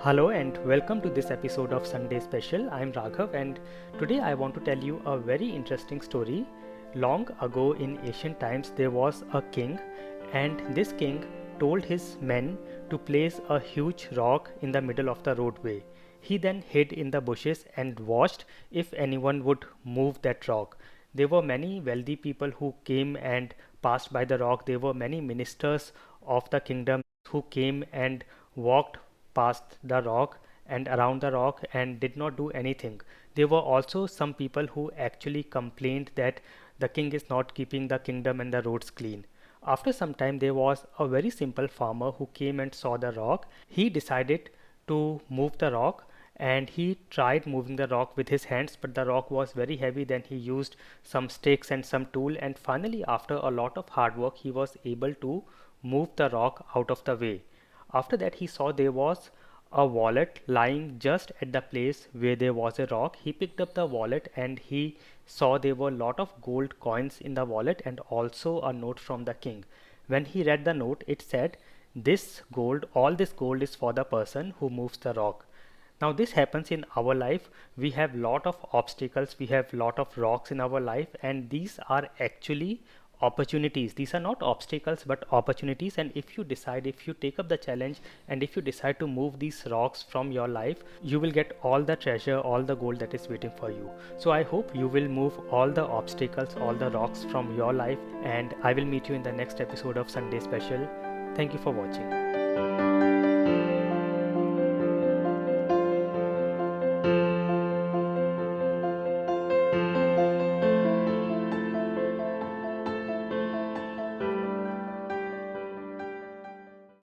Hello and welcome to this episode of Sunday Special. I'm Raghav and today I want to tell you a very interesting story. Long ago in ancient times there was a king, and this king told his men to place a huge rock in the middle of the roadway. He then hid in the bushes and watched if anyone would move that rock. There were many wealthy people who came and passed by the rock. There were many ministers of the kingdom who came and walked past the rock and around the rock and did not do anything. There were also some people who actually complained that the king is not keeping the kingdom and the roads clean. After some time, there was a very simple farmer who came and saw the rock. He decided to move the rock, and he tried moving the rock with his hands, but the rock was very heavy. Then he used some sticks and some tool, and finally after a lot of hard work he was able to move the rock out of the way. After that he saw there was a wallet lying just at the place where there was a rock. He picked up the wallet and he saw there were a lot of gold coins in the wallet and also a note from the king. When he read the note, it said, "This gold, all this gold is for the person who moves the rock." Now this happens in our life. We have lot of obstacles, we have lot of rocks in our life, and these are actually opportunities. These are not obstacles but opportunities, and if you decide, if you take up the challenge, and if you decide to move these rocks from your life, you will get all the treasure, all the gold that is waiting for you. So I hope you will move all the obstacles, all the rocks from your life, and I will meet you in the next episode of Sunday Special. Thank you for watching.